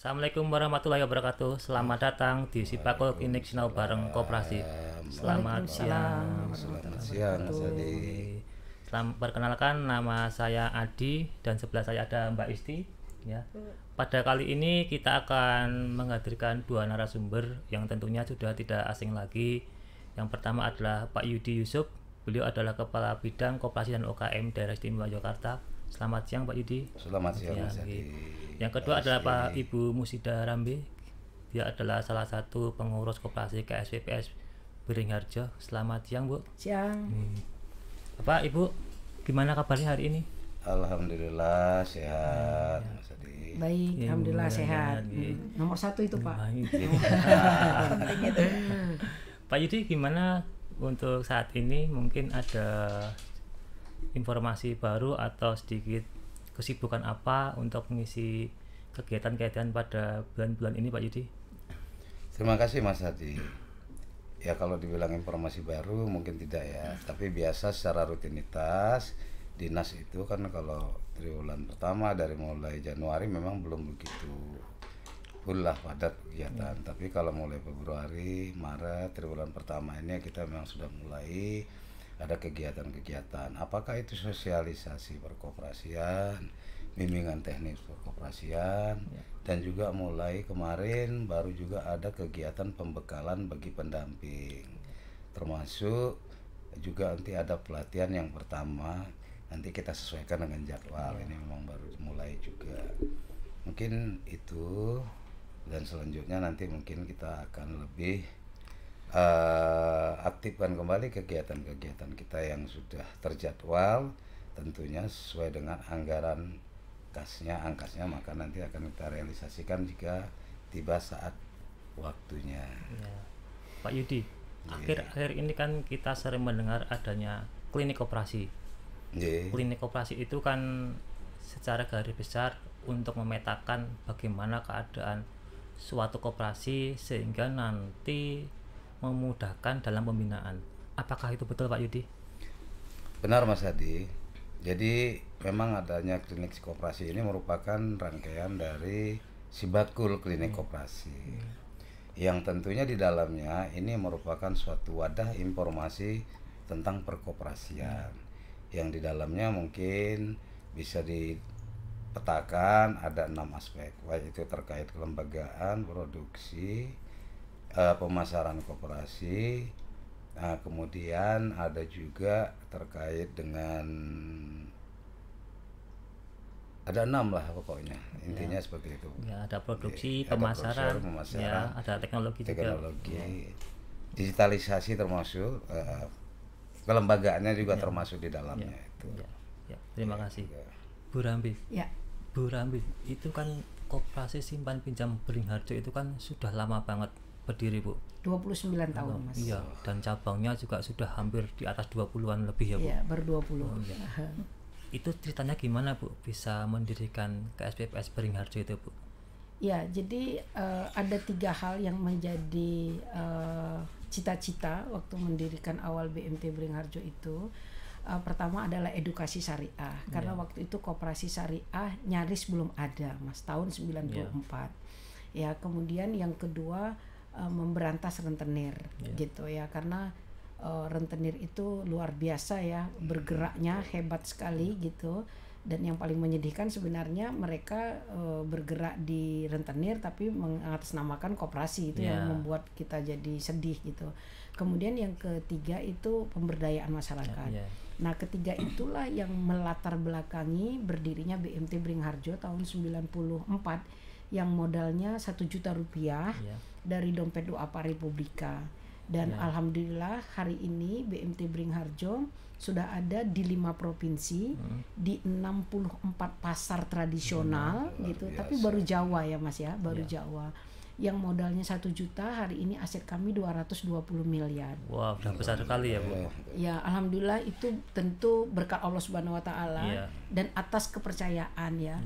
Assalamualaikum warahmatullahi wabarakatuh. Selamat datang di Sipako Klinik Sinau Bareng Koperasi. Selamat siang. Selamat siang, Mas Adi. Perkenalkan, nama saya Adi dan sebelah saya ada Mbak Isti. Ya. Pada kali ini kita akan menghadirkan dua narasumber yang tentunya sudah tidak asing lagi. Yang pertama adalah Pak Yudi Yusuf. Beliau adalah Kepala Bidang Koperasi dan UKM Daerah Istimewa Yogyakarta. Selamat siang Pak Yudi. Selamat siang, Mas Adi. Yang kedua adalah Pak Ibu Musida Rambe. Dia adalah salah satu pengurus koperasi KSPPS Beringharjo. Selamat siang Bu. Siang. Bapak Ibu, gimana kabarnya hari ini? Alhamdulillah sehat, Mas Adi. Baik, Ya, alhamdulillah mudah-mudahan, sehat. ya. Nomor 1 itu Pak. Baik. Penting itu. Pak Yudi, gimana untuk saat ini? Mungkin ada informasi baru atau sedikit kesibukan apa untuk mengisi kegiatan-kegiatan pada bulan-bulan ini Pak Yudi? Terima kasih, Mas Adi. Ya, kalau dibilang informasi baru mungkin tidak ya, tapi biasa secara rutinitas dinas itu kan kalau triwulan pertama dari mulai Januari memang belum begitu full lah padat kegiatan, tapi kalau mulai Februari, Maret, triwulan pertama ini kita memang sudah mulai ada kegiatan-kegiatan, apakah itu sosialisasi perkoperasian, bimbingan teknis perkoperasian, dan juga mulai kemarin baru juga ada kegiatan pembekalan bagi pendamping, termasuk juga nanti ada pelatihan yang pertama, nanti kita sesuaikan dengan jadwal, ini memang baru mulai juga. Mungkin itu, dan selanjutnya nanti mungkin kita akan lebih aktifkan kembali kegiatan-kegiatan kita yang sudah terjadwal, tentunya sesuai dengan anggaran angkasnya, maka nanti akan kita realisasikan jika tiba saat waktunya. Ya. Pak Yudi, akhir-akhir ini kan kita sering mendengar adanya klinik koperasi. Klinik koperasi itu kan secara garis besar untuk memetakan bagaimana keadaan suatu koperasi sehingga nanti memudahkan dalam pembinaan. Apakah itu betul Pak Yudi? Benar Mas Adi. Jadi memang adanya klinik koperasi ini merupakan rangkaian dari Sibakul Klinik Koperasi. Yang tentunya di dalamnya ini merupakan suatu wadah informasi tentang perkoperasian. Yang di dalamnya mungkin bisa dipetakan ada 6 aspek, baik itu terkait kelembagaan, produksi, pemasaran koperasi, nah, kemudian ada juga terkait dengan ada 6 lah pokoknya, intinya seperti itu. Ya, ada produksi, Ada pemasaran, pemasaran, ya, ada teknologi juga. Digitalisasi termasuk, kelembagaannya juga termasuk di dalamnya itu. Ya, terima kasih. Bu Rambi. Ya. Bu Rambi, itu kan koperasi simpan pinjam Beringharjo itu kan sudah lama banget berdiri Bu. 29 tahun Mas. Iya, dan cabangnya juga sudah hampir di atas 20-an lebih ya Bu. Iya, baru 20. Iya. Itu ceritanya gimana Bu bisa mendirikan KSPPS Beringharjo itu Bu? Ya, jadi ada 3 hal yang menjadi cita-cita waktu mendirikan awal BMT Beringharjo itu. Pertama adalah edukasi syariah, karena waktu itu koperasi syariah nyaris belum ada Mas, tahun 94. Ya, kemudian yang kedua memberantas rentenir gitu ya, karena rentenir itu luar biasa ya, bergeraknya hebat sekali gitu. Dan yang paling menyedihkan sebenarnya mereka bergerak di rentenir tapi mengatasnamakan koperasi, itu yang membuat kita jadi sedih gitu. Kemudian yang ketiga itu pemberdayaan masyarakat. Nah, ketiga itulah yang melatar belakangi berdirinya BMT Beringharjo tahun 94 yang modalnya 1 juta rupiah dari dompet Duafa Republika. Dan alhamdulillah hari ini BMT Beringharjo sudah ada di 5 provinsi, di 64 pasar tradisional gitu, tapi baru Jawa ya Mas ya, baru Jawa. Yang modalnya 1 juta, hari ini aset kami 220 miliar. Wah, udah besar sekali ya Bu. Ya, alhamdulillah itu tentu berkat Allah Subhanahu wa taala dan atas kepercayaan ya.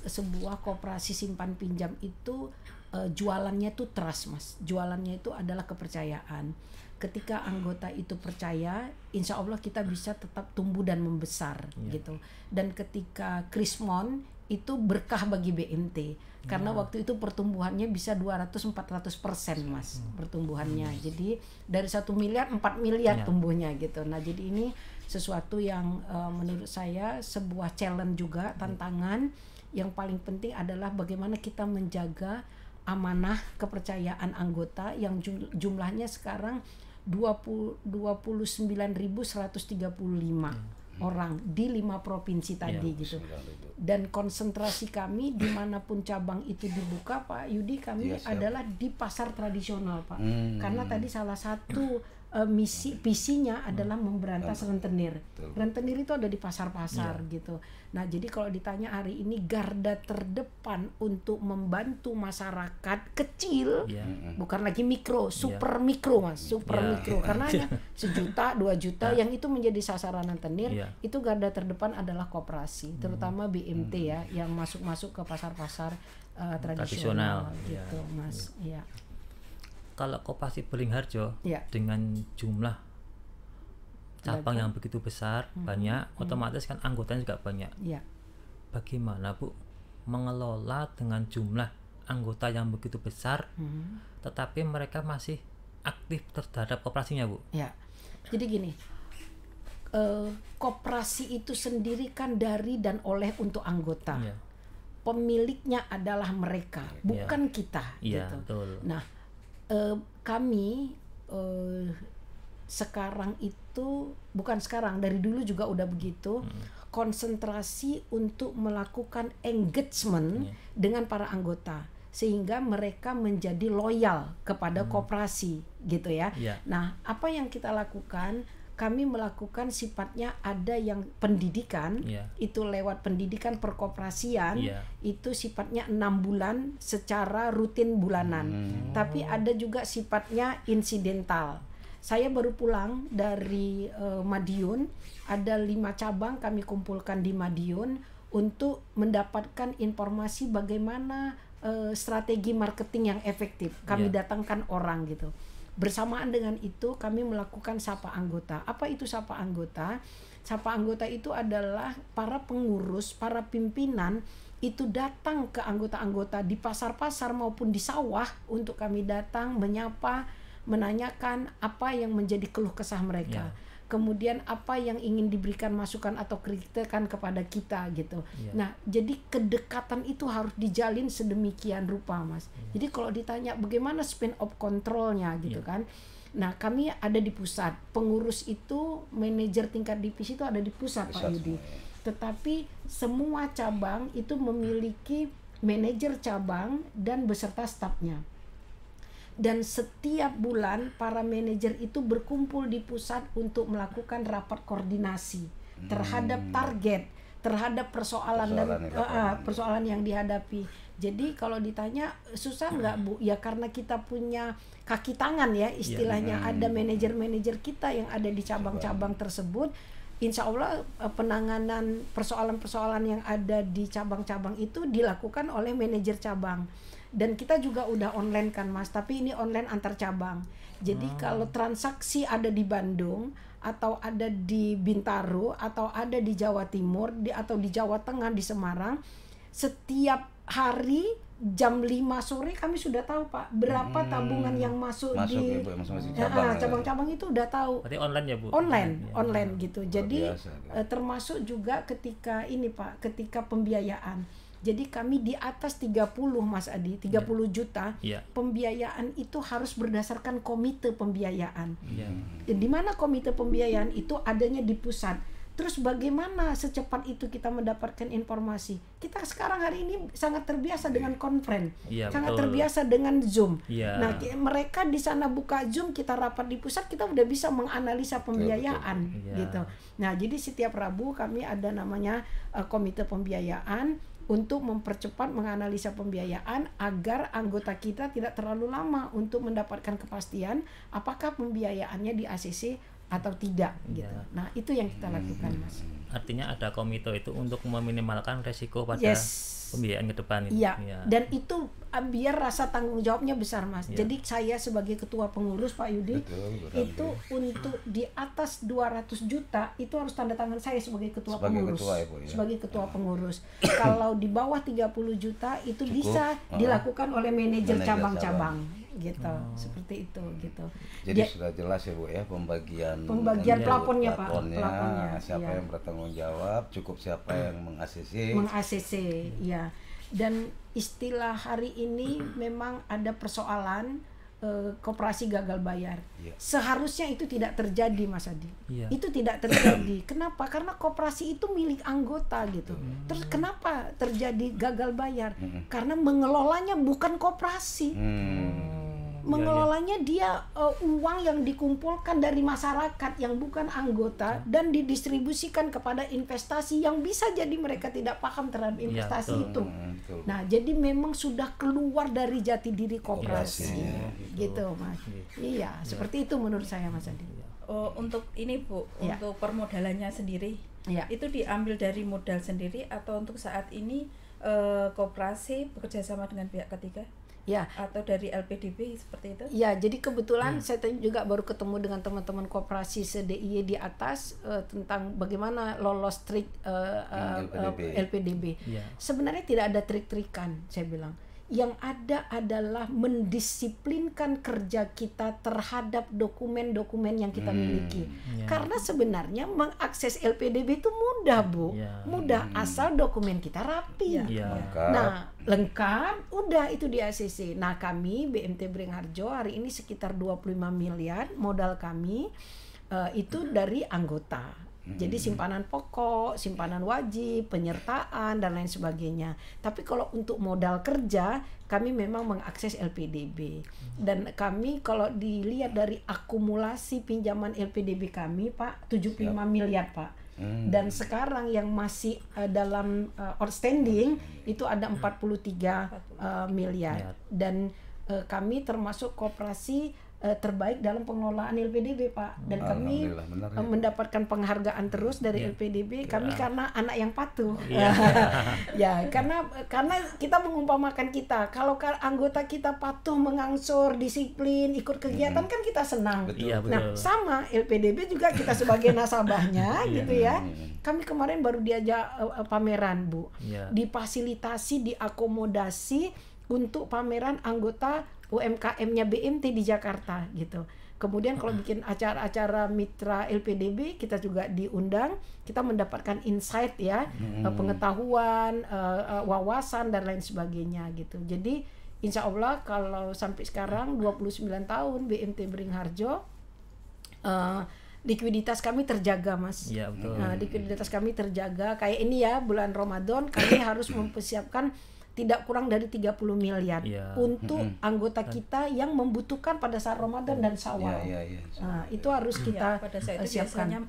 Sebuah koperasi simpan pinjam itu jualannya itu trust Mas, jualannya itu adalah kepercayaan. Ketika anggota itu percaya, insya Allah kita bisa tetap tumbuh dan membesar gitu. Dan ketika Krismon itu berkah bagi BMT karena waktu itu pertumbuhannya bisa 200-400% Mas pertumbuhannya. Jadi dari 1 miliar 4 miliar tumbuhnya gitu. Nah jadi ini sesuatu yang menurut saya sebuah challenge juga, tantangan. Yang paling penting adalah bagaimana kita menjaga amanah kepercayaan anggota yang jumlahnya sekarang 29.135 orang di 5 provinsi tadi gitu. Dan konsentrasi kami dimanapun cabang itu dibuka Pak Yudi, kami adalah di pasar tradisional Pak. Karena tadi salah satu visinya adalah memberantas rentenir. Rentenir itu ada di pasar-pasar gitu. Nah jadi kalau ditanya hari ini garda terdepan untuk membantu masyarakat kecil, bukan lagi mikro, super mikro Mas, super mikro. Karena hanya 1 juta, 2 juta yang itu menjadi sasaran rentenir, itu garda terdepan adalah koperasi, terutama BMT ya, yang masuk ke pasar-pasar tradisional gitu Mas. Ya. Kalau Koperasi Beringharjo dengan jumlah cabang yang begitu besar, banyak, otomatis kan anggotanya juga banyak. Bagaimana Bu mengelola dengan jumlah anggota yang begitu besar, tetapi mereka masih aktif terhadap koperasinya Bu? Ya, jadi gini, koperasi itu sendiri kan dari dan oleh untuk anggota. Pemiliknya adalah mereka, bukan kita. Gitu. Betul. Nah kami sekarang itu bukan sekarang, dari dulu juga udah begitu, konsentrasi untuk melakukan engagement dengan para anggota sehingga mereka menjadi loyal kepada koperasi gitu ya. Nah apa yang kita lakukan, kami melakukan sifatnya ada yang pendidikan, itu lewat pendidikan perkoperasian, itu sifatnya 6 bulan secara rutin bulanan. Tapi ada juga sifatnya insidental. Saya baru pulang dari Madiun, ada 5 cabang kami kumpulkan di Madiun untuk mendapatkan informasi bagaimana strategi marketing yang efektif. Kami datangkan orang gitu. Bersamaan dengan itu kami melakukan sapa anggota. Apa itu sapa anggota? Sapa anggota itu adalah para pengurus, para pimpinan itu datang ke anggota-anggota di pasar-pasar maupun di sawah untuk kami datang menyapa, menanyakan apa yang menjadi keluh kesah mereka. Kemudian apa yang ingin diberikan masukan atau kritikan kepada kita gitu. Nah, jadi kedekatan itu harus dijalin sedemikian rupa, Mas. Jadi kalau ditanya bagaimana span of control-nya gitu kan. Nah, kami ada di pusat. Pengurus itu, manajer tingkat divisi itu ada di pusat, Pak Yudi. Tetapi semua cabang itu memiliki manajer cabang dan beserta stafnya. Dan setiap bulan para manajer itu berkumpul di pusat untuk melakukan rapat koordinasi terhadap target, terhadap persoalan yang dihadapi. Jadi kalau ditanya susah nggak Bu? Ya karena kita punya kaki tangan ya istilahnya, ada manajer-manajer kita yang ada di cabang-cabang tersebut. Insya Allah penanganan persoalan-persoalan yang ada di cabang-cabang itu dilakukan oleh manajer cabang. Dan kita juga udah online kan Mas, tapi ini online antar cabang. Jadi kalau transaksi ada di Bandung atau ada di Bintaro atau ada di Jawa Timur atau di Jawa Tengah di Semarang, setiap hari jam 5 sore kami sudah tahu Pak berapa tabungan yang masuk di cabang-cabang itu udah tahu. Berarti online ya Bu? Online gitu. Jadi termasuk juga ketika ini Pak, ketika pembiayaan. Jadi kami di atas 30 Mas Adi, 30 juta pembiayaan itu harus berdasarkan komite pembiayaan. Di mana komite pembiayaan itu adanya di pusat. Terus bagaimana secepat itu kita mendapatkan informasi? Kita sekarang hari ini sangat terbiasa dengan konferen, sangat terbiasa dengan Zoom. Nah mereka di sana buka Zoom, kita rapat di pusat, kita udah bisa menganalisa pembiayaan gitu. Nah jadi setiap Rabu kami ada namanya komite pembiayaan untuk mempercepat menganalisa pembiayaan agar anggota kita tidak terlalu lama untuk mendapatkan kepastian apakah pembiayaannya di ACC atau tidak gitu. Nah, itu yang kita lakukan, Mas. Artinya ada komite itu untuk meminimalkan resiko pada Pembiayaan ke depan ini. Iya. Dan itu biar rasa tanggung jawabnya besar, Mas. Jadi saya sebagai ketua pengurus, Pak Yudi, itu untuk di atas 200 juta itu harus tanda tangan saya sebagai ketua pengurus. Sebagai ketua pengurus. Kalau di bawah 30 juta itu cukup, bisa dilakukan oleh manajer cabang-cabang gitu. Seperti itu gitu. Jadi sudah jelas ya Bu ya pembagian plafonnya Pak. Siapa yang bertanggung jawab, cukup siapa yang meng-ACC. Ya. Dan istilah hari ini memang ada persoalan koperasi gagal bayar. Seharusnya itu tidak terjadi, Mas Adi. Itu tidak terjadi. Kenapa? Karena koperasi itu milik anggota gitu. Terus kenapa terjadi gagal bayar? Karena mengelolanya bukan koperasi. Mengelolanya dia uang yang dikumpulkan dari masyarakat yang bukan anggota dan didistribusikan kepada investasi yang bisa jadi mereka tidak paham terhadap investasi itu. Nah, jadi memang sudah keluar dari jati diri koperasi. Gitu, Mas. Iya, seperti itu menurut saya, Mas Adi. Untuk ini Bu, untuk permodalannya sendiri, itu diambil dari modal sendiri atau untuk saat ini koperasi bekerja sama dengan pihak ketiga? Atau dari LPDB seperti itu? Ya, jadi kebetulan saya juga baru ketemu dengan teman-teman koperasi se-DIY di atas tentang bagaimana lolos trik LPDB. Sebenarnya tidak ada trik-trikan, saya bilang. Yang ada adalah mendisiplinkan kerja kita terhadap dokumen-dokumen yang kita miliki. Karena sebenarnya mengakses LPDB itu mudah, Bu. Mudah asal dokumen kita rapi. Nah, lengkap, udah itu di ACC. Nah, kami BMT Beringharjo hari ini sekitar 25 miliar modal kami itu dari anggota. Jadi simpanan pokok, simpanan wajib, penyertaan dan lain sebagainya. Tapi kalau untuk modal kerja, kami memang mengakses LPDB. Dan kami kalau dilihat dari akumulasi pinjaman LPDB kami, Pak, 75 miliar, Pak. Dan sekarang yang masih dalam outstanding itu ada 43 miliar. Dan kami termasuk koperasi terbaik dalam pengelolaan LPDB, Pak. Dan kami mendapatkan penghargaan terus dari LPDB kami karena anak yang patuh. Ya, karena kita mengumpamakan kita kalau anggota kita patuh, mengangsur, disiplin, ikut kegiatan kan kita senang. Nah, sama LPDB juga kita sebagai nasabahnya gitu ya. Kami kemarin baru diajak pameran, Bu. Difasilitasi, diakomodasi untuk pameran anggota UMKM-nya BMT di Jakarta gitu. Kemudian kalau bikin acara-acara mitra LPDB kita juga diundang, kita mendapatkan insight ya, pengetahuan, wawasan dan lain sebagainya gitu. Jadi insya Allah kalau sampai sekarang 29 tahun BMT Beringharjo, likuiditas kami terjaga, Mas. Iya, betul. Likuiditas kami terjaga. Kayak ini ya, bulan Ramadan kami harus mempersiapkan tidak kurang dari 30 miliar untuk anggota kita yang membutuhkan pada saat Ramadan dan Syawal. Nah, itu harus kita pada saat itu siapkan. Biasanya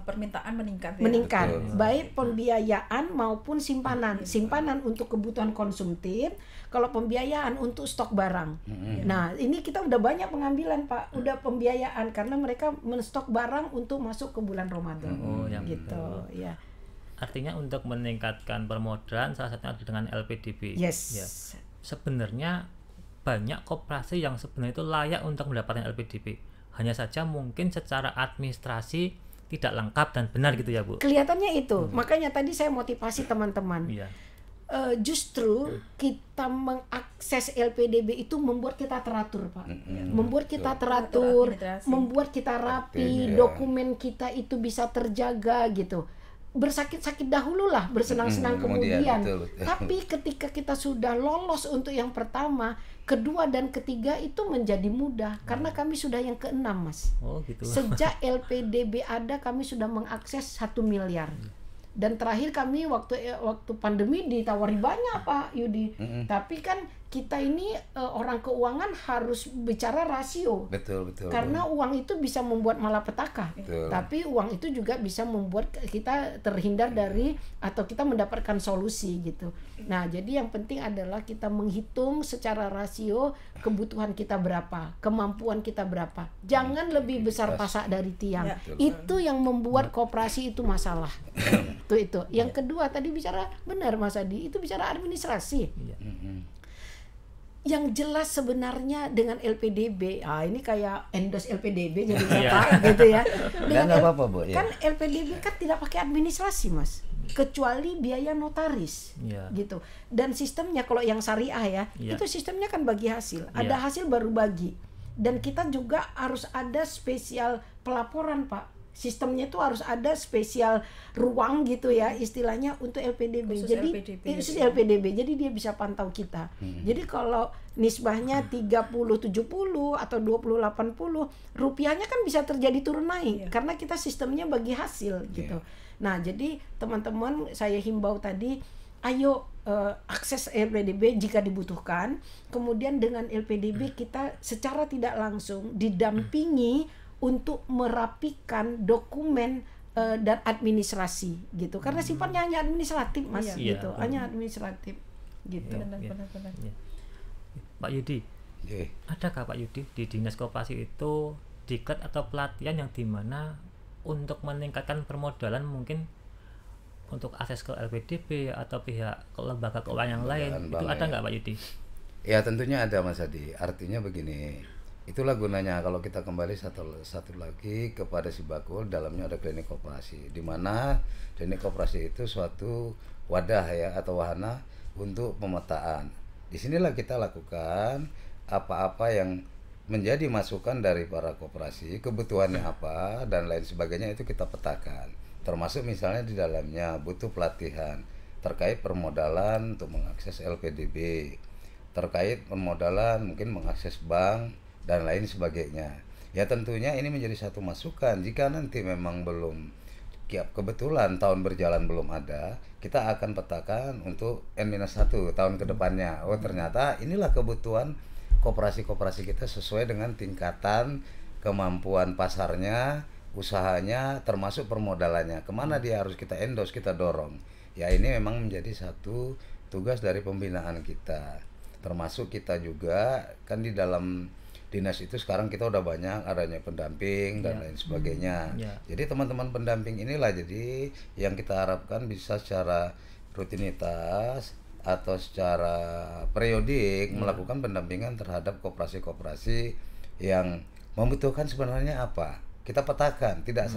permintaan meningkat. Meningkat, baik pembiayaan maupun simpanan. Simpanan untuk kebutuhan konsumtif, kalau pembiayaan untuk stok barang. Nah, ini kita udah banyak pengambilan, Pak. Udah pembiayaan karena mereka menstok barang untuk masuk ke bulan Ramadan. Gitu, ya. Artinya untuk meningkatkan permodalan salah satunya dengan LPDB. Sebenarnya banyak koperasi yang sebenarnya itu layak untuk mendapatkan LPDB. Hanya saja mungkin secara administrasi tidak lengkap dan benar gitu ya, Bu. Kelihatannya itu. Makanya tadi saya motivasi teman-teman. Justru kita mengakses LPDB itu membuat kita teratur, Pak. Membuat kita teratur, membuat kita rapi, dokumen kita itu bisa terjaga gitu. Bersakit-sakit dahulu lah, bersenang-senang kemudian. Tapi ketika kita sudah lolos untuk yang pertama, kedua dan ketiga itu menjadi mudah karena kami sudah yang ke-6, Mas. Sejak LPDB ada kami sudah mengakses 1 miliar. Dan terakhir kami waktu pandemi ditawari banyak, Pak Yudi. Tapi kan kita ini orang keuangan harus bicara rasio. Betul. Karena uang itu bisa membuat malapetaka. Tapi uang itu juga bisa membuat kita terhindar dari atau kita mendapatkan solusi gitu. Nah, jadi yang penting adalah kita menghitung secara rasio kebutuhan kita berapa, kemampuan kita berapa. Jangan lebih besar pasak dari tiang. Itu yang membuat koperasi itu masalah. itu. Yang kedua tadi bicara benar Mas Adi, itu bicara administrasi. Yang jelas sebenarnya dengan LPDB, ini kayak endorse LPDB jadi Pak gitu ya. Dengan apa-apa, Bu. Kan LPDB kan tidak pakai administrasi, Mas. Kecuali biaya notaris. Gitu. Dan sistemnya kalau yang syariah itu sistemnya kan bagi hasil. Ada hasil baru bagi. Dan kita juga harus ada spesial pelaporan, Pak. Sistemnya itu harus ada spesial ruang gitu ya istilahnya untuk LPDB. Khusus LPDB. Jadi dia bisa pantau kita. Jadi kalau nisbahnya 30-70 atau 20-80, rupiahnya kan bisa terjadi turun naik karena kita sistemnya bagi hasil gitu. Nah, jadi teman-teman saya himbau tadi, ayo akses LPDB jika dibutuhkan. Kemudian dengan LPDB kita secara tidak langsung didampingi untuk merapikan dokumen dan administrasi gitu, karena sifatnya hanya administratif Mas gitu, hanya administratif gitu. Benar. Pak Yudi, adakah Pak Yudi di Dinas Koperasi itu diklat atau pelatihan yang dimana untuk meningkatkan permodalan mungkin untuk akses ke LPDB atau pihak lembaga keuangan yang lain itu ada nggak Pak Yudi? Ya tentunya ada Mas Adi. Artinya begini. Itulah gunanya kalau kita kembali satu lagi kepada Sibakul, dalamnya ada klinik koperasi, di mana klinik koperasi itu suatu wadah atau wahana untuk pemetaan. Disinilah kita lakukan apa-apa yang menjadi masukan dari para koperasi, kebutuhannya apa dan lain sebagainya itu kita petakan. Termasuk misalnya di dalamnya butuh pelatihan terkait permodalan untuk mengakses LPDB, terkait permodalan mungkin mengakses bank dan lain sebagainya. Ya tentunya ini menjadi satu masukan. Jika nanti memang belum kebetulan tahun berjalan belum ada, kita akan petakan untuk N-1 tahun ke depannya. Oh ternyata inilah kebutuhan koperasi-koperasi kita sesuai dengan tingkatan kemampuan pasarnya, usahanya, termasuk permodalannya. Kemana dia harus kita endorse, kita dorong. Ya ini memang menjadi satu tugas dari pembinaan kita. Termasuk kita juga kan di dalam dinas itu sekarang kita udah banyak adanya pendamping dan lain sebagainya. Jadi teman-teman pendamping inilah jadi yang kita harapkan bisa secara rutinitas atau secara periodik melakukan pendampingan terhadap koperasi-koperasi yang membutuhkan sebenarnya apa. Kita petakan, tidak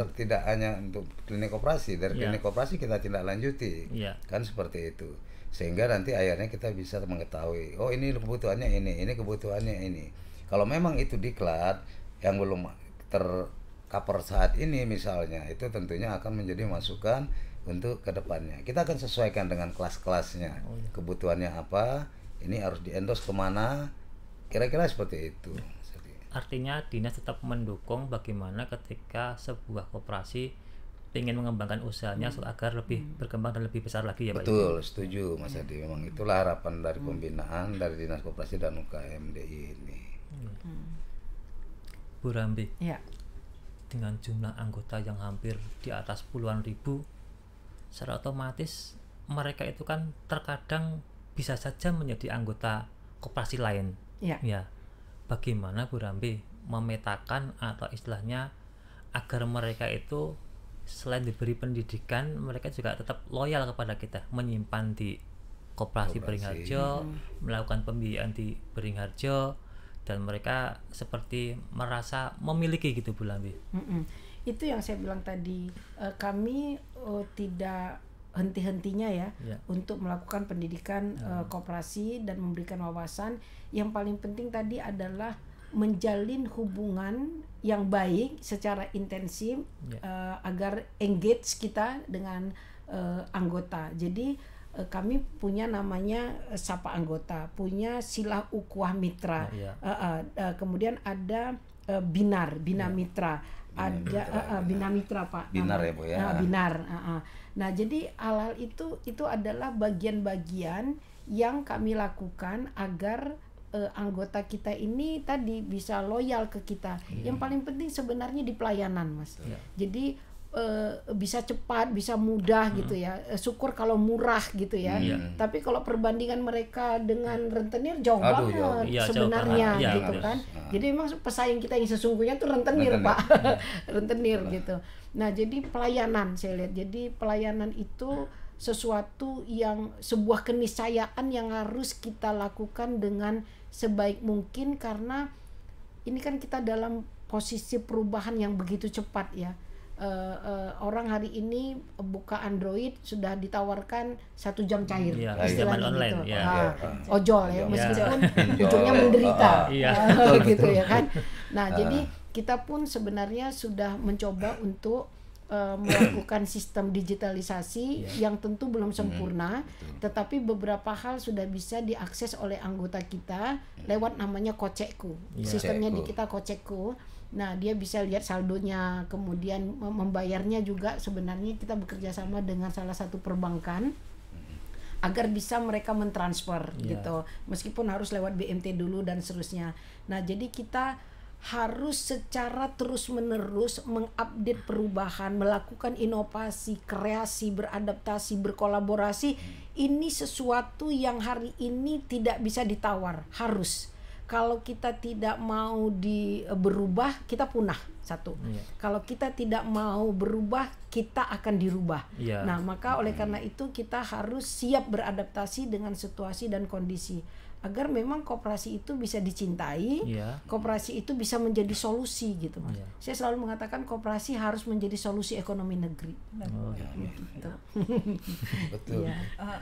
hanya untuk klinik koperasi, dari klinik koperasi kita tindak lanjuti. Kan seperti itu. Sehingga nanti akhirnya kita bisa mengetahui, oh ini kebutuhannya ini kebutuhannya ini. Kalau memang itu diklat yang belum tercover saat ini misalnya, itu tentunya akan menjadi masukan untuk kedepannya. Kita akan sesuaikan dengan kelas-kelasnya, kebutuhannya apa, ini harus di-endorse kemana, kira-kira seperti itu. Artinya dinas tetap mendukung bagaimana ketika sebuah koperasi ingin mengembangkan usahanya agar lebih berkembang dan lebih besar lagi ya Pak. Betul, setuju Mas Adi. Memang itulah harapan dari pembinaan dari Dinas Koperasi dan UKM DI ini. Bu Rambi, dengan jumlah anggota yang hampir di atas puluhan ribu, secara otomatis mereka itu kan terkadang bisa saja menjadi anggota koperasi lain. Bagaimana Bu Rambi memetakan atau istilahnya agar mereka itu selain diberi pendidikan, mereka juga tetap loyal kepada kita, menyimpan di koperasi Beringharjo, melakukan pembiayaan di Beringharjo, dan mereka seperti merasa memiliki gitu Bu Rambi. Itu yang saya bilang tadi, kami tidak henti-hentinya untuk melakukan pendidikan koperasi dan memberikan wawasan. Yang paling penting tadi adalah menjalin hubungan yang baik secara intensif agar engage kita dengan anggota. Jadi kami punya namanya sapa anggota, punya silah ukhuwah mitra, kemudian ada bina mitra, ada bina mitra Pak. Binar ya Bu ya. Binar. Nah jadi hal-hal itu adalah bagian-bagian yang kami lakukan agar anggota kita ini tadi bisa loyal ke kita. Yang paling penting sebenarnya di pelayanan, Mas. Jadi bisa cepat, bisa mudah gitu ya. Syukur kalau murah gitu ya. Tapi kalau perbandingan mereka dengan rentenir jauh banget sebenarnya gitu kan. Jadi memang pesaing kita yang sesungguhnya tuh rentenir. Pak. Rentenir gitu. Nah, jadi pelayanan saya lihat. Jadi pelayanan itu sesuatu yang sebuah keniscayaan yang harus kita lakukan dengan sebaik mungkin, karena ini kan kita dalam posisi perubahan yang begitu cepat ya. Orang hari ini buka Android sudah ditawarkan 1 jam cair, istilahnya gitu. Ojol ya, meskipun ujungnya menderita, gitu ya kan. Nah, jadi kita pun sebenarnya sudah mencoba untuk melakukan sistem digitalisasi yang tentu belum sempurna, tetapi beberapa hal sudah bisa diakses oleh anggota kita lewat namanya Kocekku. Sistemnya di kita Kocekku. Nah, dia bisa lihat saldonya, kemudian membayarnya juga. Sebenarnya kita bekerja sama dengan salah satu perbankan agar bisa mereka mentransfer gitu, meskipun harus lewat BMT dulu dan seterusnya. Nah, jadi kita harus secara terus-menerus mengupdate perubahan, melakukan inovasi, kreasi, beradaptasi, berkolaborasi. Ini sesuatu yang hari ini tidak bisa ditawar, harus. Kalau kita tidak mau berubah, kita punah. Satu. Kalau kita tidak mau berubah, kita akan dirubah. Nah, maka oleh karena itu kita harus siap beradaptasi dengan situasi dan kondisi, agar memang koperasi itu bisa dicintai, koperasi itu bisa menjadi solusi gitu, Mas. Saya selalu mengatakan koperasi harus menjadi solusi ekonomi negeri. Gitu. Betul.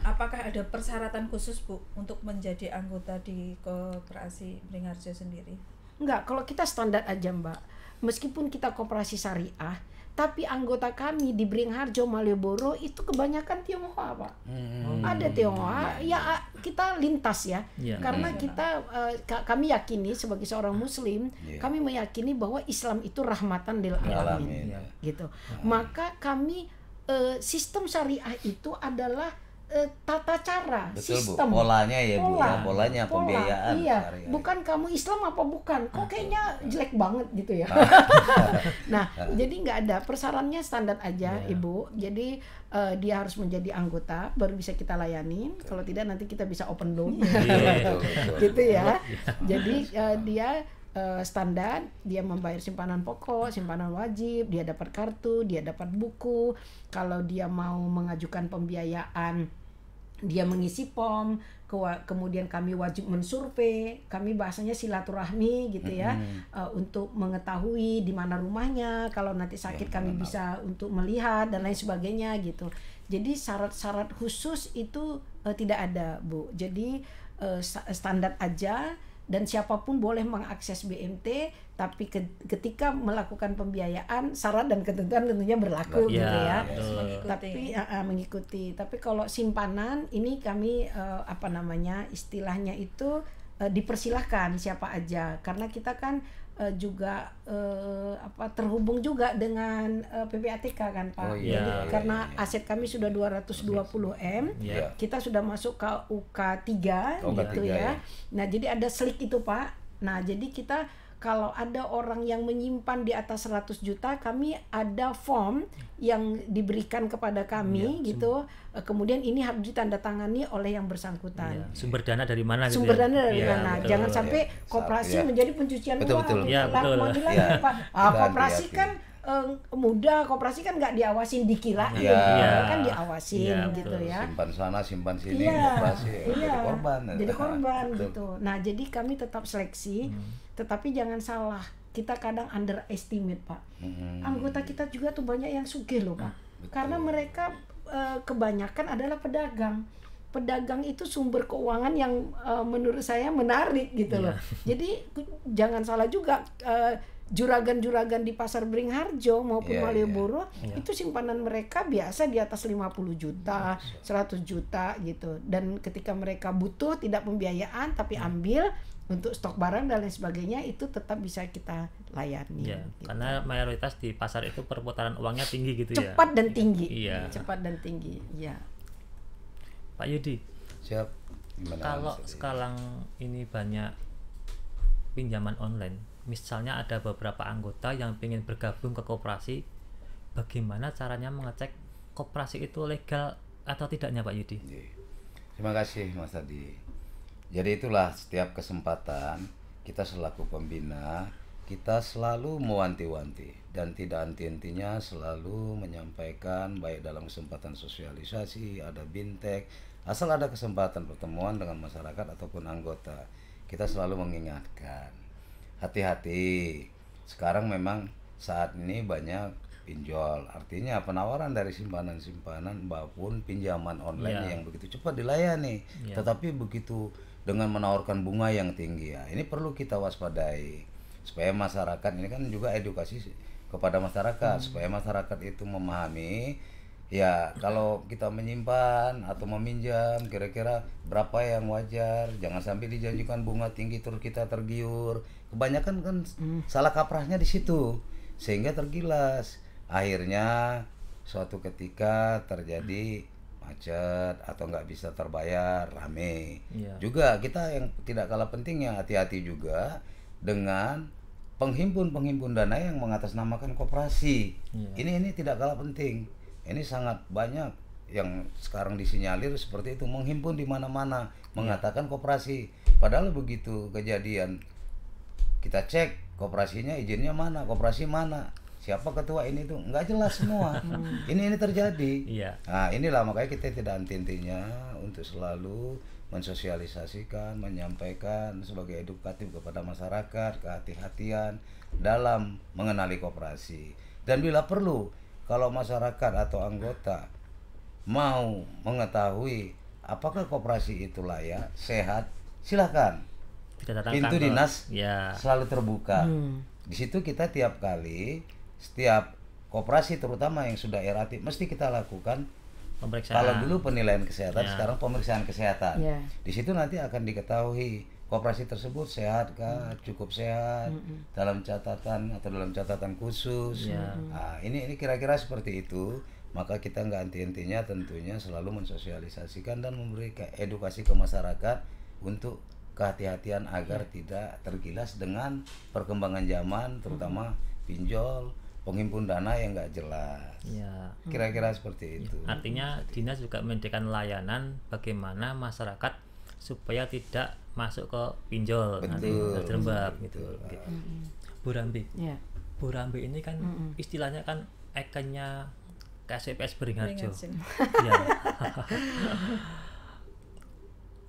Apakah ada persyaratan khusus, Bu, untuk menjadi anggota di koperasi Beringharjo sendiri? Enggak, kalau kita standar aja, Mbak. Meskipun kita koperasi syariah, tapi anggota kami di Beringharjo, Malioboro itu kebanyakan Tionghoa, Pak. Ada Tionghoa, ya kita lintas ya. Karena kita kami yakini sebagai seorang Muslim, kami meyakini bahwa Islam itu rahmatan lil alamin, gitu. Maka kami sistem syariah itu adalah tata cara, sistem, polanya ya, Bu, polanya pembiayaan. Syariah. Bukan kamu Islam apa bukan? Kok kayaknya jelek banget gitu ya. Nah, jadi nggak ada, persyaratannya standar aja, Ibu. Jadi dia harus menjadi anggota baru bisa kita layani. Kalau tidak nanti kita bisa open door, gitu ya. Jadi dia standar, dia membayar simpanan pokok, simpanan wajib, dia dapat kartu, dia dapat buku. Kalau dia mau mengajukan pembiayaan, dia mengisi POM, kemudian kami wajib mensurvei, kami bahasanya silaturahmi gitu ya, untuk mengetahui di mana rumahnya, kalau nanti sakit kami bisa untuk melihat dan lain sebagainya gitu. Jadi syarat-syarat khusus itu tidak ada, Bu. Jadi standar aja. Dan siapapun boleh mengakses BMT, tapi ketika melakukan pembiayaan syarat dan ketentuan tentunya berlaku gitu ya. Tapi mengikuti. Tapi kalau simpanan ini kami istilahnya itu dipersilahkan siapa aja, karena kita kan juga terhubung juga dengan PPATK kan, Pak. Jadi karena aset kami sudah 220M, kita sudah masuk ke UK 3 gitu ya. Nah, jadi ada slik itu, Pak. Nah, jadi kita kalau ada orang yang menyimpan di atas 100 juta, kami ada form yang diberikan kepada kami gitu. Kemudian ini harus ditandatangani oleh yang bersangkutan. Sumber dana dari mana? Sumber dana dari mana? Betul. Jangan sampai koperasi menjadi pencucian uang. Betul. Pak. Koperasi kan mudah, koperasi kan nggak diawasin, dikirain kan diawasin gitu ya. Simpan sana, simpan sini, koperasi jadi korban. Jadi korban gitu. Nah, jadi kami tetap seleksi, tetapi jangan salah, kita kadang underestimate, Pak. Anggota kita juga tuh banyak yang sugih loh, Pak. Karena mereka kebanyakan adalah pedagang. Pedagang itu sumber keuangan yang menurut saya menarik gitu loh. Jadi jangan salah juga, juragan-juragan di pasar Beringharjo maupun Malioboro itu simpanan mereka biasa di atas 50 juta, 100 juta gitu. Dan ketika mereka butuh tidak pembiayaan tapi ambil untuk stok barang dan lain sebagainya, itu tetap bisa kita layani. Gitu. Karena mayoritas di pasar itu perputaran uangnya tinggi gitu. Cepat dan tinggi. Cepat dan tinggi. Pak Yudi. Siap. Kalau sekarang ini banyak pinjaman online, misalnya ada beberapa anggota yang ingin bergabung ke koperasi, bagaimana caranya mengecek koperasi itu legal atau tidaknya Pak Yudi? Terima kasih Mas Adi. Jadi itulah setiap kesempatan kita selaku pembina, kita selalu mewanti-wanti dan tidak henti-hentinya selalu menyampaikan, baik dalam kesempatan sosialisasi, ada bintek, asal ada kesempatan pertemuan dengan masyarakat ataupun anggota, kita selalu mengingatkan, hati-hati. Sekarang memang saat ini banyak pinjol, artinya penawaran dari simpanan-simpanan maupun pinjaman online yang begitu cepat dilayani, tetapi begitu dengan menawarkan bunga yang tinggi. Ya, ini perlu kita waspadai supaya masyarakat, ini kan juga edukasi kepada masyarakat supaya masyarakat itu memahami ya kalau kita menyimpan atau meminjam kira-kira berapa yang wajar, jangan sampai dijanjikan bunga tinggi terus kita tergiur. Kebanyakan kan salah kaprahnya di situ sehingga tergilas, akhirnya suatu ketika terjadi macet atau nggak bisa terbayar, rame. Juga kita yang tidak kalah pentingnya hati-hati juga dengan penghimpun dana yang mengatasnamakan koperasi. Ini tidak kalah penting. Ini sangat banyak yang sekarang disinyalir seperti itu, menghimpun di mana-mana, mengatakan koperasi. Padahal begitu kejadian kita cek koperasinya, izinnya mana, koperasi mana, siapa ketua, ini tuh nggak jelas semua. Ini terjadi. Nah, inilah makanya kita tidak henti-hentinya untuk selalu mensosialisasikan, menyampaikan sebagai edukatif kepada masyarakat, kehati-hatian dalam mengenali koperasi. Dan bila perlu, kalau masyarakat atau anggota mau mengetahui apakah koperasi itu layak, sehat, silakan. Pintu dinas selalu terbuka. Di situ kita tiap kali, setiap koperasi terutama yang sudah eratif, mesti kita lakukan pemeriksaan. Kalau dulu penilaian kesehatan, sekarang pemeriksaan kesehatan. Di situ nanti akan diketahui koperasi tersebut sehatkah, cukup sehat, dalam catatan atau dalam catatan khusus. Nah, ini kira-kira seperti itu. Maka kita nggak henti-hentinya tentunya selalu mensosialisasikan dan memberi edukasi ke masyarakat untuk kehati-hatian agar tidak tergilas dengan perkembangan zaman, terutama pinjol, penghimpun dana yang nggak jelas. Kira-kira seperti itu. Artinya dinas juga menyediakan layanan bagaimana masyarakat supaya tidak masuk ke pinjol, nanti terjebak gitu. Bu Rambi, Bu Rambi ini kan istilahnya kan ikonnya KSPS Beringharjo.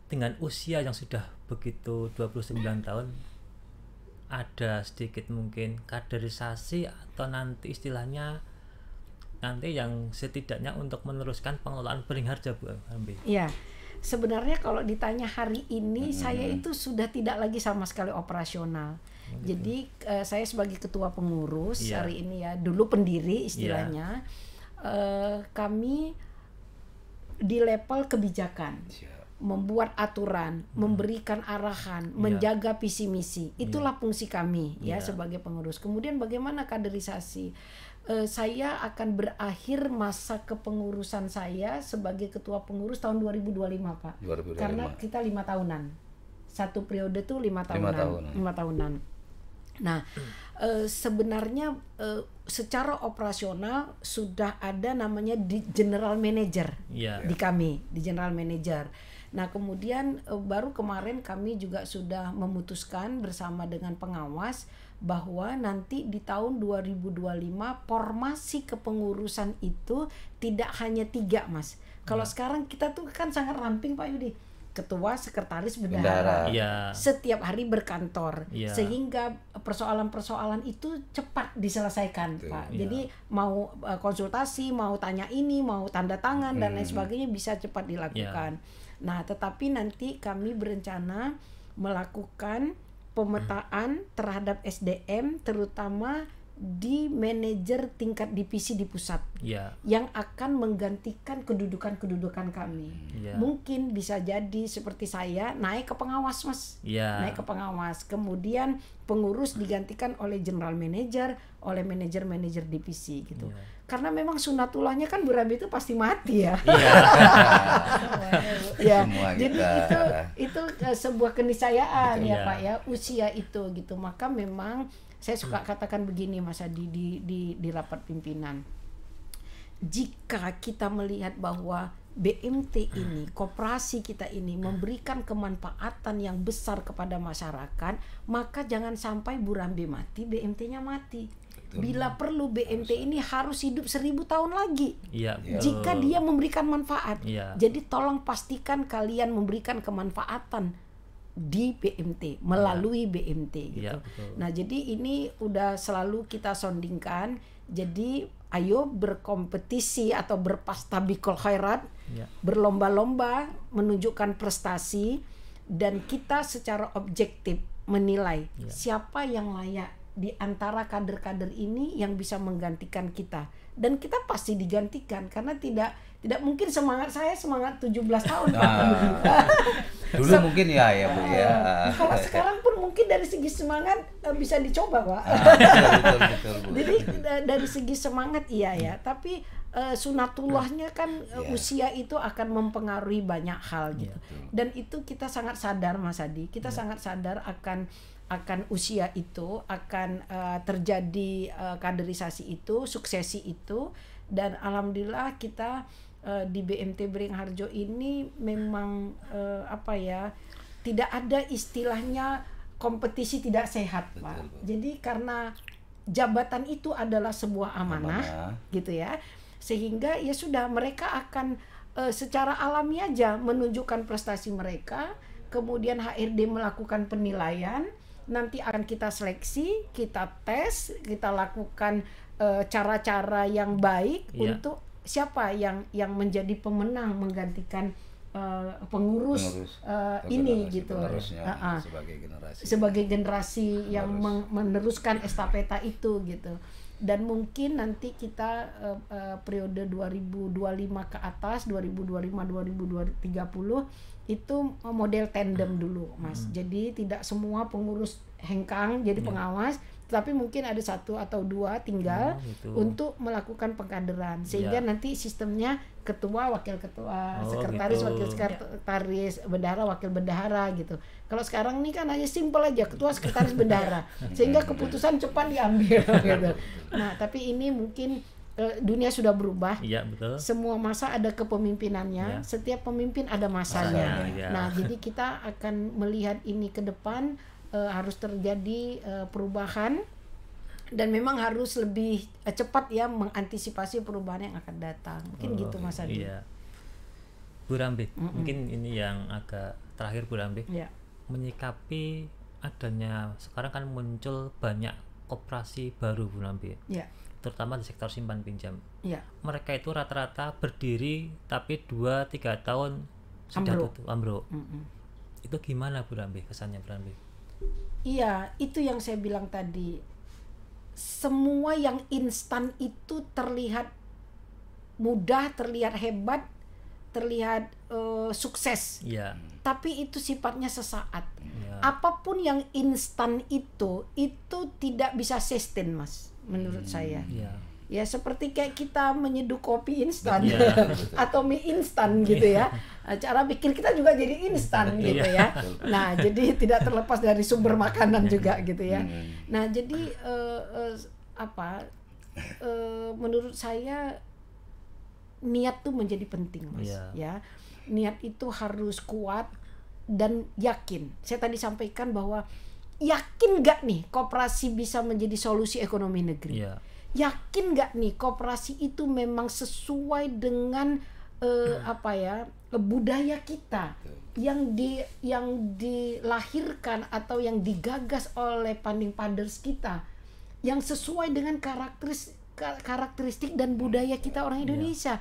Dengan usia yang sudah begitu 29 tahun, ada sedikit mungkin kaderisasi atau nanti istilahnya nanti yang setidaknya untuk meneruskan pengelolaan Beringharjo, Bu Rambi? Iya, sebenarnya kalau ditanya hari ini saya itu sudah tidak lagi sama sekali operasional. Jadi saya sebagai ketua pengurus hari ini ya, dulu pendiri istilahnya, kami di level kebijakan, membuat aturan, memberikan arahan, menjaga visi misi. Itulah fungsi kami ya sebagai pengurus. Kemudian bagaimana kaderisasi? Saya akan berakhir masa kepengurusan saya sebagai ketua pengurus tahun 2025, Pak. 2025. Karena kita 5 tahunan. Satu periode tuh 5 tahunan. Nah, sebenarnya secara operasional sudah ada namanya di general manager di kami, di general manager. Nah, kemudian baru kemarin kami juga sudah memutuskan bersama dengan pengawas bahwa nanti di tahun 2025 formasi kepengurusan itu tidak hanya 3, Mas. Kalau sekarang kita tuh kan sangat ramping, Pak Yudi. Ketua, sekretaris, bendahara. Setiap hari berkantor. Sehingga persoalan-persoalan itu cepat diselesaikan, Pak. Jadi mau konsultasi, mau tanya ini, mau tanda tangan dan lain sebagainya bisa cepat dilakukan. Nah, tetapi nanti kami berencana melakukan pemetaan terhadap SDM, terutama di manajer tingkat divisi di pusat yang akan menggantikan kedudukan kami. Mungkin bisa jadi seperti saya naik ke pengawas, Mas. Naik ke pengawas. Kemudian pengurus digantikan oleh general manager, oleh manajer divisi gitu. Karena memang sunatullahnya kan Bu Rambi itu pasti mati ya. Jadi itu sebuah keniscayaan ya Pak ya, usia itu gitu. Maka memang saya suka katakan begini Mas Adi di rapat pimpinan. Jika kita melihat bahwa BMT ini, koperasi kita ini memberikan kemanfaatan yang besar kepada masyarakat, maka jangan sampai Bu Rambi mati, BMT-nya mati. Bila perlu BMT ini harus hidup 1000 tahun lagi. Jika dia memberikan manfaat. Jadi tolong pastikan kalian memberikan kemanfaatan di BMT melalui BMT gitu. Nah, jadi ini udah selalu kita sondingkan. Jadi ayo berkompetisi atau berpastabikul khairat, berlomba-lomba menunjukkan prestasi, dan kita secara objektif menilai siapa yang layak di antara kader-kader ini yang bisa menggantikan kita. Dan kita pasti digantikan karena tidak mungkin semangat 17 tahun. Dulu mungkin ya Bu ya. Kalau sekarang pun mungkin dari segi semangat bisa dicoba Pak. Betul, Bu. Jadi dari segi semangat iya ya, tapi sunatullahnya kan usia itu akan mempengaruhi banyak hal gitu. Dan itu kita sangat sadar Mas Adi, kita sangat sadar akan usia itu, akan terjadi kaderisasi itu, suksesi itu. Dan alhamdulillah kita di BMT Beringharjo ini memang tidak ada istilahnya kompetisi tidak sehat Pak. Jadi karena jabatan itu adalah sebuah amanah gitu ya, sehingga ya sudah mereka akan secara alami aja menunjukkan prestasi mereka, kemudian HRD melakukan penilaian, nanti akan kita seleksi, kita tes, kita lakukan cara-cara yang baik untuk siapa yang menjadi pemenang menggantikan pengurus ini gitu. Sebagai generasi yang meneruskan estafeta itu gitu. Dan mungkin nanti kita periode 2025 ke atas, 2025-2030 itu model tandem dulu Mas. Jadi tidak semua pengurus hengkang jadi pengawas, tapi mungkin ada 1 atau 2 tinggal untuk melakukan pengkaderan, sehingga nanti sistemnya ketua, wakil ketua, sekretaris, wakil sekretaris, bendahara, wakil bendahara gitu. Kalau sekarang ini kan hanya simpel aja, ketua, sekretaris, bendahara, sehingga keputusan cepat diambil gitu. Nah, tapi ini mungkin dunia sudah berubah. Semua masa ada kepemimpinannya, setiap pemimpin ada masanya. Nah, jadi kita akan melihat ini ke depan. Harus terjadi perubahan, dan memang harus lebih cepat ya mengantisipasi perubahan yang akan datang. Mungkin gitu Mas Adi. Bu Rambi, mungkin ini yang agak terakhir Bu Rambi. Menyikapi adanya sekarang kan muncul banyak koperasi baru Bu Rambi. Terutama di sektor simpan pinjam. Mereka itu rata-rata berdiri tapi 2-3 tahun sudah tutup, ambruk. Itu gimana Bu Rambi, kesannya Bu Rambi? Iya, itu yang saya bilang tadi. Semua yang instan itu terlihat mudah, terlihat hebat, terlihat sukses. Tapi itu sifatnya sesaat. Apapun yang instan itu tidak bisa sustain Mas, menurut saya. Ya seperti kayak kita menyeduh kopi instan atau mie instan gitu ya. Cara bikin kita juga jadi instan gitu ya. Nah, jadi tidak terlepas dari sumber makanan juga gitu ya. Nah, jadi menurut saya niat tuh menjadi penting Mas ya. Niat itu harus kuat dan yakin. Saya tadi sampaikan bahwa yakin gak nih koperasi bisa menjadi solusi ekonomi negeri? Yakin gak nih koperasi itu memang sesuai dengan budaya kita yang dilahirkan atau yang digagas oleh founding fathers kita, yang sesuai dengan karakteristik dan budaya kita orang Indonesia,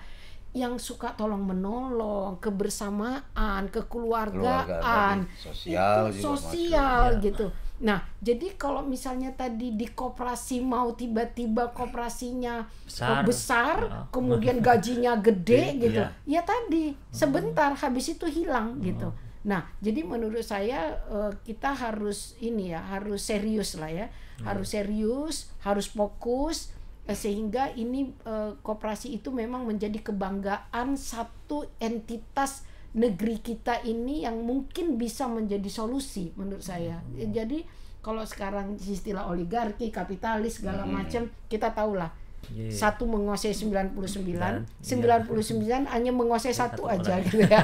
yang suka tolong menolong, kebersamaan, kekeluargaan, sosial gitu. Nah, jadi kalau misalnya tadi di koperasi mau tiba-tiba koperasinya besar kemudian gajinya gede gitu, ya tadi sebentar habis itu hilang gitu. Nah, jadi menurut saya kita harus harus serius lah ya, harus serius, harus fokus. Sehingga ini koperasi itu memang menjadi kebanggaan satu entitas negeri kita ini yang mungkin bisa menjadi solusi menurut saya. Jadi kalau sekarang istilah oligarki, kapitalis segala macam, kita tahulah satu menguasai 99 hanya menguasai satu aja gitu ya.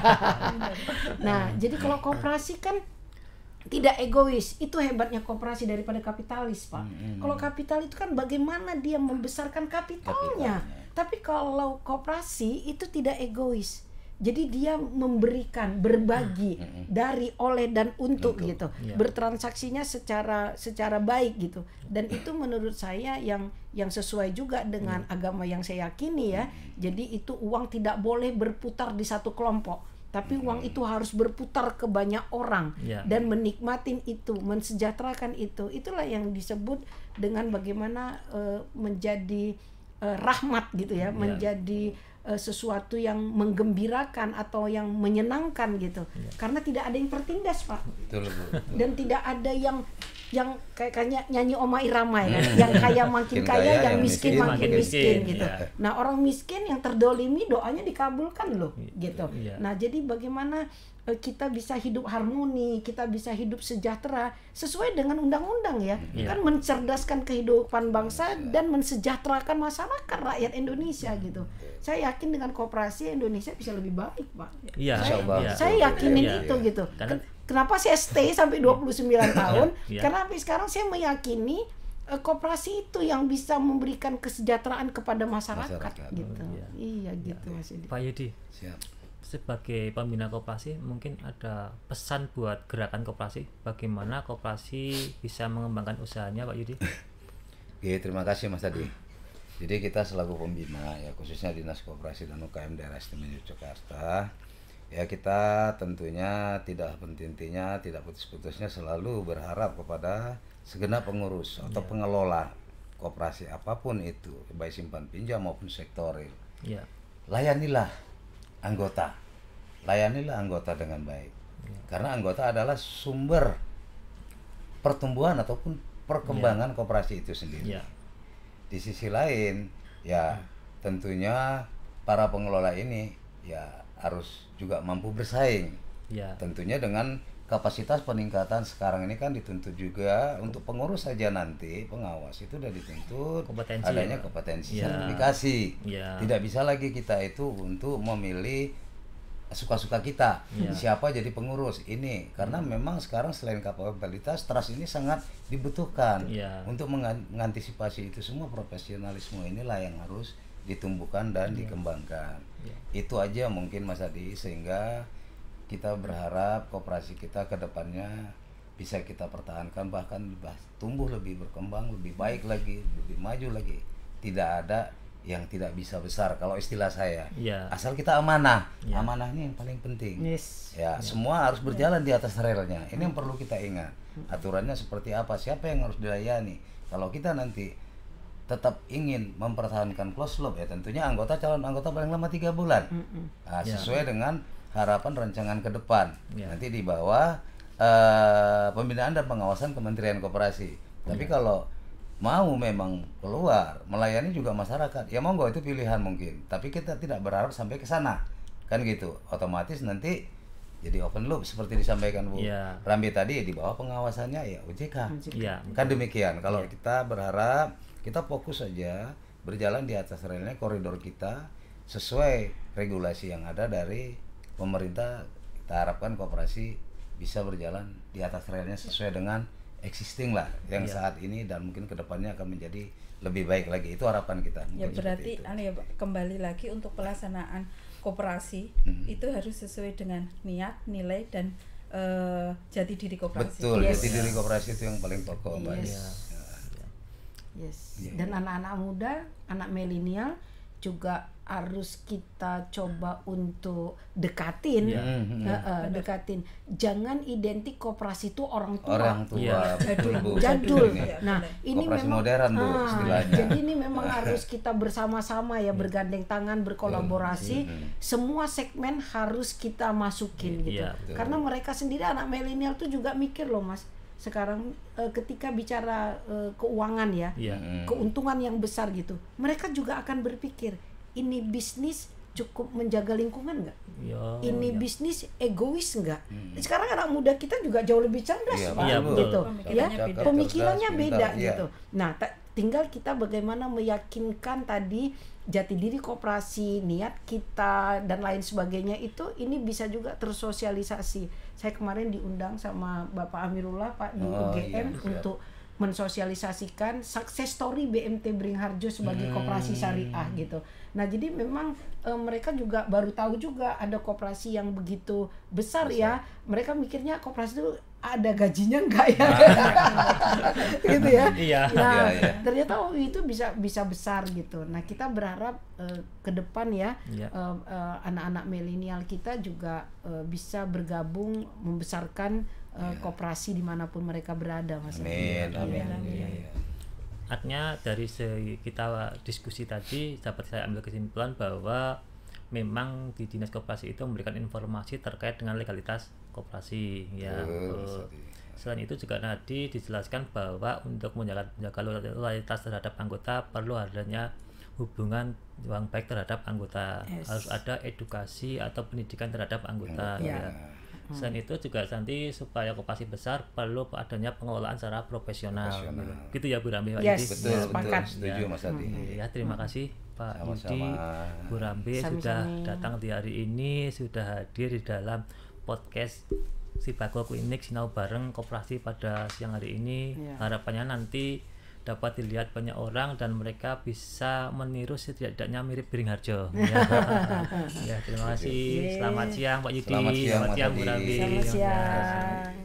Nah, jadi kalau koperasi kan tidak egois, itu hebatnya koperasi daripada kapitalis, Pak. Kalau kapital itu kan bagaimana dia membesarkan kapitalnya. Tapi kalau koperasi itu tidak egois. Jadi dia memberikan, berbagi dari, oleh dan untuk gitu. Bertransaksinya secara baik gitu. Dan itu menurut saya yang sesuai juga dengan agama yang saya yakini ya. Jadi itu uang tidak boleh berputar di satu kelompok. Tapi uang itu harus berputar ke banyak orang dan menikmatin itu, mensejahterakan itu. Itulah yang disebut dengan bagaimana menjadi rahmat gitu ya, menjadi sesuatu yang menggembirakan atau yang menyenangkan gitu. Karena tidak ada yang tertindas, Pak. Betul. Dan tidak ada yang kayak nyanyi Oma Irama ya, yang kaya makin kaya, yang miskin makin miskin gitu. Nah, orang miskin yang terdolimi doanya dikabulkan loh gitu. Nah, jadi bagaimana kita bisa hidup harmoni, kita bisa hidup sejahtera sesuai dengan undang-undang ya. Kan mencerdaskan kehidupan bangsa dan mensejahterakan masyarakat rakyat Indonesia gitu. Saya yakin dengan koperasi Indonesia bisa lebih baik, Pak. Saya yakinin itu gitu. Kenapa saya stay sampai 29 tahun? Karena sampai sekarang saya meyakini koperasi itu yang bisa memberikan kesejahteraan kepada masyarakat gitu. Iya gitu Mas Yudi. Pak Yudi. Siap. Sebagai pembina koperasi mungkin ada pesan buat gerakan koperasi, bagaimana koperasi bisa mengembangkan usahanya, Pak Yudi? Oke, terima kasih Mas Adi. Jadi kita selaku pembina ya, khususnya Dinas Koperasi dan UKM Daerah Istimewa Yogyakarta, ya kita tentunya tidak henti-hentinya, tidak putus-putusnya selalu berharap kepada segenap pengurus atau pengelola koperasi apapun itu, baik simpan pinjam maupun sektor real. Layanilah anggota dengan baik. Karena anggota adalah sumber pertumbuhan ataupun perkembangan koperasi itu sendiri. Di sisi lain, ya tentunya para pengelola ini ya harus juga mampu bersaing. Tentunya dengan kapasitas peningkatan sekarang ini kan dituntut juga untuk pengurus saja nanti, pengawas itu udah dituntut adanya kompetensi sertifikasi. Tidak bisa lagi kita itu untuk memilih suka-suka kita siapa jadi pengurus ini, karena memang sekarang selain kapabilitas, trust ini sangat dibutuhkan untuk mengantisipasi itu semua. Profesionalisme inilah yang harus ditumbuhkan dan dikembangkan. Itu aja mungkin Mas Adi, sehingga kita berharap koperasi kita ke depannya bisa kita pertahankan, bahkan tumbuh lebih berkembang, lebih baik lagi, lebih maju lagi. Tidak ada yang tidak bisa besar kalau istilah saya. Asal kita amanah. Amanahnya yang paling penting. Semua harus berjalan di atas relnya. Ini yang perlu kita ingat. Aturannya seperti apa, siapa yang harus dilayani. Kalau kita nanti tetap ingin mempertahankan closed loop, ya tentunya calon anggota paling lama 3 bulan. Sesuai dengan harapan rancangan ke depan. Nanti di bawah pembinaan dan pengawasan Kementerian Koperasi. Tapi kalau mau memang keluar melayani juga masyarakat, ya monggo, itu pilihan mungkin, tapi kita tidak berharap sampai ke sana kan gitu. Otomatis nanti jadi open loop seperti disampaikan Bu Rambi tadi, di bawah pengawasannya ya OJK. Kan demikian. Kalau kita berharap kita fokus saja berjalan di atas relnya, koridor kita sesuai regulasi yang ada dari pemerintah. Kita harapkan koperasi bisa berjalan di atas relnya sesuai dengan existing lah yang saat ini, dan mungkin kedepannya akan menjadi lebih baik lagi. Itu harapan kita. Berarti kembali lagi untuk pelaksanaan koperasi itu harus sesuai dengan niat, nilai, dan jati diri koperasi. Betul, jati diri koperasi itu yang paling pokok, Mbak. Dan anak-anak muda, anak milenial juga harus kita coba untuk dekatin, dekatin. Jangan identik koperasi itu orang tua. Jadul. Nah, ini koperasi memang modern, Bu, istilahnya. Jadi ini memang harus kita bersama-sama ya, bergandeng tangan, berkolaborasi. Semua segmen harus kita masukin gitu. Karena mereka sendiri anak milenial tuh juga mikir loh, Mas. Sekarang ketika bicara keuangan ya, keuntungan yang besar gitu, mereka juga akan berpikir, ini bisnis cukup menjaga lingkungan nggak? Ini bisnis egois nggak? Sekarang anak muda kita juga jauh lebih cerdas, Pak, gitu. Pemikirannya beda gitu. Nah, tinggal kita bagaimana meyakinkan tadi jati diri koperasi, niat kita dan lain sebagainya itu ini bisa juga tersosialisasi. Saya kemarin diundang sama Bapak Amirullah, Pak, di UGM untuk mensosialisasikan success story BMT Beringharjo sebagai koperasi syariah gitu. Nah, jadi memang mereka juga baru tahu juga ada koperasi yang begitu besar ya. Mereka mikirnya koperasi itu ada gajinya enggak ya? Gitu ya. Nah, ternyata itu bisa besar gitu. Nah, kita berharap ke depan ya, anak-anak milenial kita juga bisa bergabung membesarkan koperasi dimanapun mereka berada, Mas. Amin. Artinya dari kita diskusi tadi dapat saya ambil kesimpulan bahwa memang di Dinas Koperasi itu memberikan informasi terkait dengan legalitas koperasi ya. Selain itu juga tadi dijelaskan bahwa untuk menjaga loyalitas terhadap anggota perlu adanya hubungan yang baik terhadap anggota. Harus ada edukasi atau pendidikan terhadap anggota ya. Selain itu juga nanti supaya koperasi besar perlu adanya pengelolaan secara profesional. Gitu ya Bu Rambe. Betul, setuju Mas Adi. Ya, terima kasih Pak Yudi, Bu Rambe sudah datang di hari ini, sudah hadir di dalam podcast Sibago Klinik Sinau Bareng Koperasi pada siang hari ini. Harapannya nanti dapat dilihat banyak orang dan mereka bisa meniru setidaknya mirip Beringharjo. Ya, terima kasih. Selamat siang Pak Yudi. Selamat siang Bu Rambe. Selamat siang.